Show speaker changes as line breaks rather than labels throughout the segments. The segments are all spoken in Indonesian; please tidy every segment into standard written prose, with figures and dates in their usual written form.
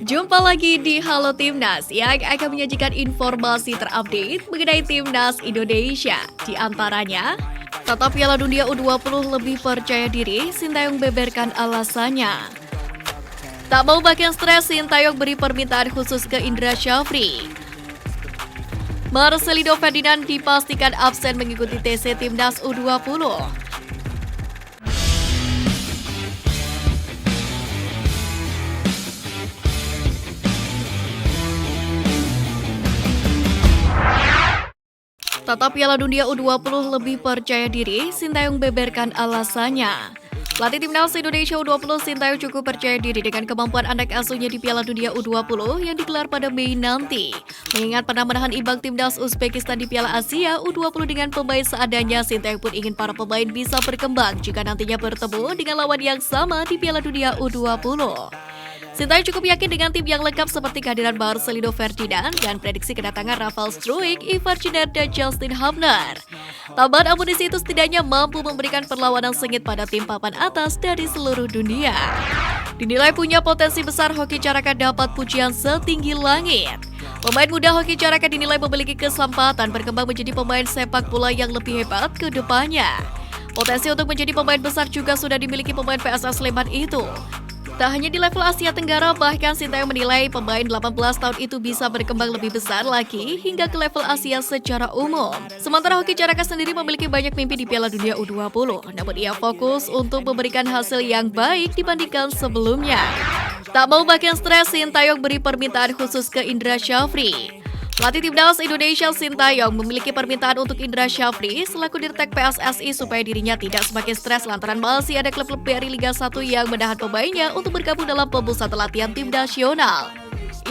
Jumpa lagi di Halo Timnas yang akan menyajikan informasi terupdate mengenai Timnas Indonesia. Di antaranya, tata Piala Dunia U20 lebih percaya diri, Sintayong beberkan alasannya. Tak mau makin stres, Sintayong beri permintaan khusus ke Indra Syafri. Marcelino Ferdinand dipastikan absen mengikuti TC Timnas U20. Tata Piala Dunia U20 lebih percaya diri, Sintayong beberkan alasannya. Pelatih Timnas Indonesia U20 Sintayong cukup percaya diri dengan kemampuan anak asuhnya di Piala Dunia U20 yang digelar pada Mei nanti. Mengingat pernah menahan imbang Timnas Uzbekistan di Piala Asia U20 dengan pemain seadanya, Sintayong pun ingin para pemain bisa berkembang jika nantinya bertemu dengan lawan yang sama di Piala Dunia U20. Sintayong cukup yakin dengan tim yang lengkap seperti kehadiran Marcelino Ferdinand dan prediksi kedatangan Rafael Struijk, Ivar Ciner, dan Justin Hubner. Tambahan amunisi itu setidaknya mampu memberikan perlawanan sengit pada tim papan atas dari seluruh dunia. Dinilai punya potensi besar, Hoki Caraka dapat pujian setinggi langit. Pemain muda Hoki Caraka dinilai memiliki kesempatan berkembang menjadi pemain sepak bola yang lebih hebat ke depannya. Potensi untuk menjadi pemain besar juga sudah dimiliki pemain PSS Sleman itu. Tak hanya di level Asia Tenggara, bahkan Sintayong menilai pemain 18 tahun itu bisa berkembang lebih besar lagi hingga ke level Asia secara umum. Sementara Hoki Caraka sendiri memiliki banyak mimpi di Piala Dunia U20, namun ia fokus untuk memberikan hasil yang baik dibandingkan sebelumnya. Tak mau makin stres, Sintayong beri permintaan khusus ke Indra Syafri. Pelatih Timnas Indonesia Sintayong memiliki permintaan untuk Indra Syafri selaku Dirtek PSSI supaya dirinya tidak semakin stres lantaran masih ada klub-klub BRI Liga 1 yang menahan pemainnya untuk bergabung dalam pemusatan latihan tim nasional.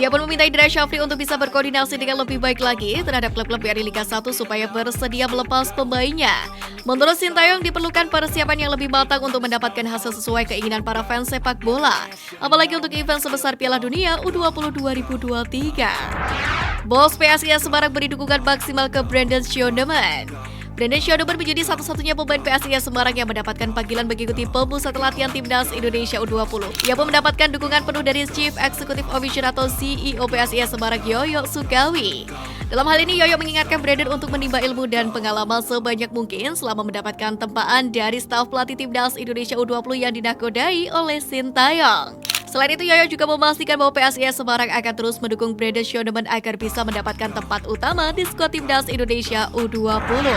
Ia pun meminta Indra Syafri untuk bisa berkoordinasi dengan lebih baik lagi terhadap klub-klub BRI Liga 1 supaya bersedia melepas pemainnya. Menurut Sintayong diperlukan persiapan yang lebih matang untuk mendapatkan hasil sesuai keinginan para fans sepak bola, apalagi untuk event sebesar Piala Dunia U20 2023. Bos PSIS Semarang beri dukungan maksimal ke Brandon Shioneman. Brandon Shioneman menjadi satu-satunya pemain PSIS Semarang yang mendapatkan panggilan mengikuti pemusatan latihan Timnas Indonesia U20. Ia pun mendapatkan dukungan penuh dari Chief Executive Officer atau CEO PSIS Semarang Yoyo Sukawi. Dalam hal ini, Yoyo mengingatkan Brandon untuk menimba ilmu dan pengalaman sebanyak mungkin selama mendapatkan tempaan dari staf pelatih Timnas Indonesia U20 yang dinakodai oleh Sintayong. Selain itu, Yoyo juga memastikan bahwa PSIS Semarang akan terus mendukung Brandon Shioneman agar bisa mendapatkan tempat utama di skuad Timnas Indonesia U20.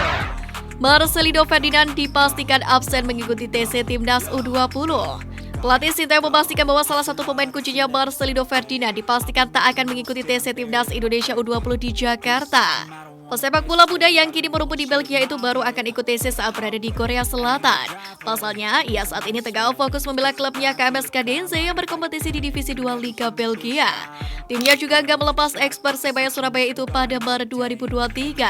Marcelino Ferdinand dipastikan absen mengikuti TC Timnas U20. Pelatih Sintayong memastikan bahwa salah satu pemain kuncinya Marcelino Ferdinand dipastikan tak akan mengikuti TC Timnas Indonesia U20 di Jakarta. Pesepak bola muda yang kini merumput di Belgia itu baru akan ikut TC saat berada di Korea Selatan. Pasalnya, ia saat ini tengah fokus membela klubnya KMS Kadense yang berkompetisi di Divisi 2 Liga Belgia. Timnya juga enggak melepas eks Persebaya Surabaya itu pada Maret 2023.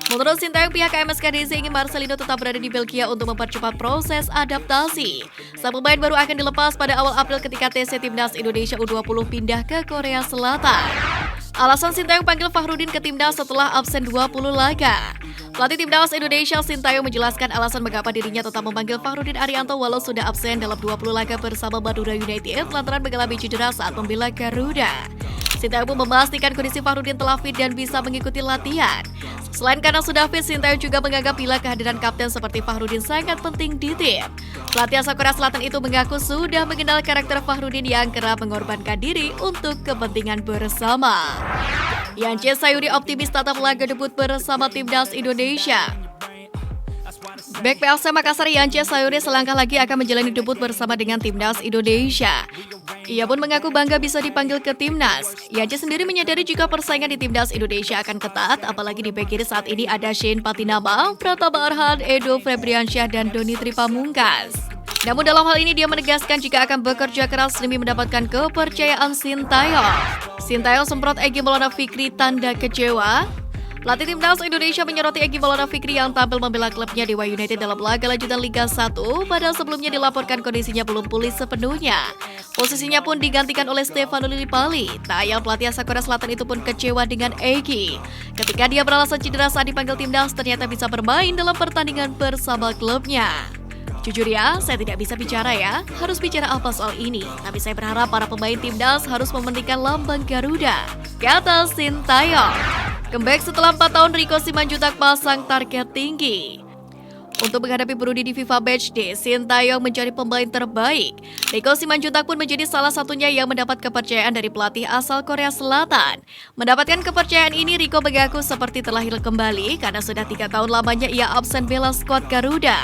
Menurut Sintayong, pihak KMS Kadense ingin Marcelino tetap berada di Belgia untuk mempercepat proses adaptasi. Sang pemain baru akan dilepas pada awal April ketika TC Timnas Indonesia U20 pindah ke Korea Selatan. Alasan Sintayong panggil Fakhrudin ke timnas setelah absen 20 laga. Pelatih Timnas Indonesia Sintayong menjelaskan alasan mengapa dirinya tetap memanggil Fakhrudin Arianto walau sudah absen dalam 20 laga bersama Madura United lantaran mengalami cedera saat membela Garuda. Sintayong pun memastikan kondisi Fakhrudin telah fit dan bisa mengikuti latihan. Selain karena sudah fit, Sintayong juga menganggap bila kehadiran kapten seperti Fakhrudin sangat penting di tim. Pelatih asal Korea Selatan itu mengaku sudah mengenal karakter Fakhrudin yang kerap mengorbankan diri untuk kepentingan bersama. Yance Sayuri optimis tatap laga debut bersama Timnas Indonesia. Bek PSM Makassar Yance Sayuri selangkah lagi akan menjalani debut bersama dengan Timnas Indonesia. Ia pun mengaku bangga bisa dipanggil ke Timnas. Yance sendiri menyadari jika persaingan di Timnas Indonesia akan ketat, apalagi di bek kiri saat ini ada Shane Patinama, Pratama Arhan, Edo Febriansyah, dan Doni Tripamungkas. Namun dalam hal ini dia menegaskan jika akan bekerja keras demi mendapatkan kepercayaan Sintayong. Sintayong semprot Egy Maulana Fikri tanda kecewa. Pelatih Timnas Indonesia menyoroti Egy Maulana Fikri yang tampil membela klubnya Dewa United dalam laga lanjutan Liga 1, padahal sebelumnya dilaporkan kondisinya belum pulih sepenuhnya. Posisinya pun digantikan oleh Stefano Lillipali. Tak ayal pelatih asal Korea Selatan itu pun kecewa dengan Egy. Ketika dia beralasan cedera saat dipanggil timnas, ternyata bisa bermain dalam pertandingan bersama klubnya. Jujur ya, saya tidak bisa bicara ya, harus bicara apa soal ini. Tapi saya berharap para pemain timnas harus mementingkan lambang Garuda, kata Sintayong. Comeback setelah 4 tahun, Rico Simanjuntak pasang target tinggi. Untuk menghadapi Burundi di FIFA Matchday, Sintayong mencari pemain terbaik. Rico Simanjuntak pun menjadi salah satunya yang mendapat kepercayaan dari pelatih asal Korea Selatan. Mendapatkan kepercayaan ini, Rico mengaku seperti terlahir kembali karena sudah 3 tahun lamanya ia absen bela skuad Garuda.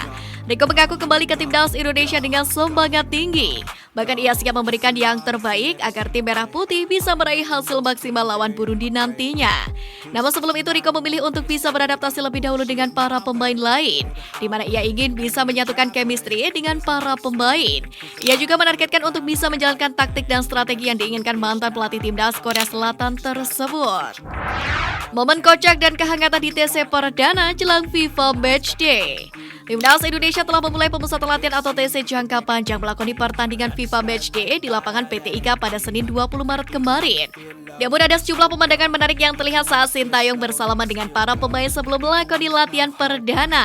Rico mengaku kembali ke timnas Indonesia dengan semangat tinggi. Bahkan ia siap memberikan yang terbaik agar tim merah putih bisa meraih hasil maksimal lawan Burundi nantinya. Namun sebelum itu, Rico memilih untuk bisa beradaptasi lebih dahulu dengan para pemain lain, di mana ia ingin bisa menyatukan chemistry dengan para pemain. Ia juga menargetkan untuk bisa menjalankan taktik dan strategi yang diinginkan mantan pelatih timnas Korea Selatan tersebut. Momen kocak dan kehangatan di TC perdana jelang FIFA Matchday. Timnas Indonesia telah memulai pemusatan latihan atau TC jangka panjang melakoni pertandingan FIFA Matchday di lapangan PT IKA pada Senin 20 Maret kemarin. Namun ada sejumlah pemandangan menarik yang terlihat saat Sintayong bersalaman dengan para pemain sebelum melakoni latihan perdana.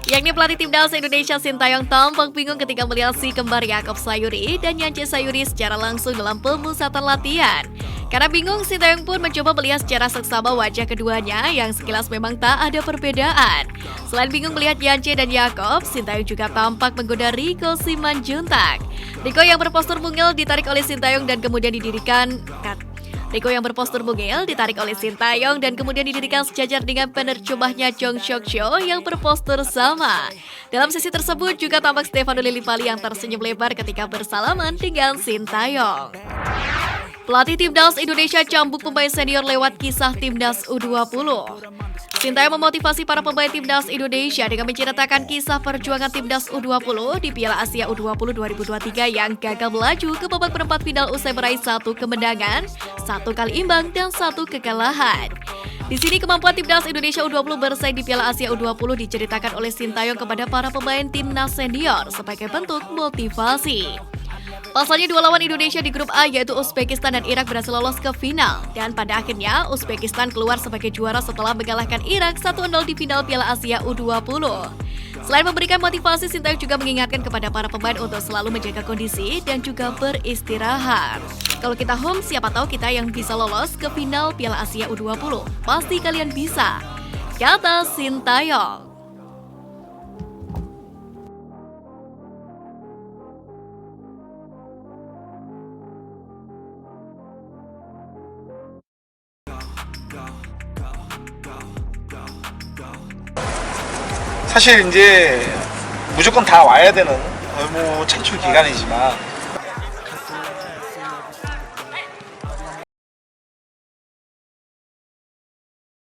Yakni pelatih timnas Indonesia Sintayong tampak bingung ketika melihat si kembar Yaakob Sayuri dan Yance Sayuri secara langsung dalam pemusatan latihan. Karena bingung, Sintayong pun mencoba melihat secara seksama wajah keduanya yang sekilas memang tak ada perbedaan. Selain bingung melihat Yance dan Yaakob, Sintayong juga tampak menggoda Rico Simanjuntak. Rico yang berpostur mungil ditarik oleh Sintayong dan kemudian didirikan sejajar dengan penerjemahnya Jong Seok Seo yang berpostur sama. Dalam sesi tersebut juga tampak Stefano Lillipali yang tersenyum lebar ketika bersalaman dengan Sintayong. Pelatih timnas Indonesia cambuk pemain senior lewat kisah timnas U20. Sintayong memotivasi para pemain timnas Indonesia dengan menceritakan kisah perjuangan timnas U20 di Piala Asia U20 2023 yang gagal melaju ke babak perempat final usai meraih 1 kemenangan, 1 kali imbang, dan 1 kekalahan. Di sini kemampuan timnas Indonesia U20 bersaing di Piala Asia U20 diceritakan oleh Sintayong kepada para pemain timnas senior sebagai bentuk motivasi. Pasalnya 2 lawan Indonesia di grup A yaitu Uzbekistan dan Irak berhasil lolos ke final. Dan pada akhirnya Uzbekistan keluar sebagai juara setelah mengalahkan Irak 1-0 di final Piala Asia U20. Selain memberikan motivasi, Sintayong juga mengingatkan kepada para pemain untuk selalu menjaga kondisi dan juga beristirahat. Kalau kita home, siapa tahu kita yang bisa lolos ke final Piala Asia U20. Pasti kalian bisa, kata Sintayong.
사실 이제 무조건 다 와야 되는 뭐 찬출 기간이지만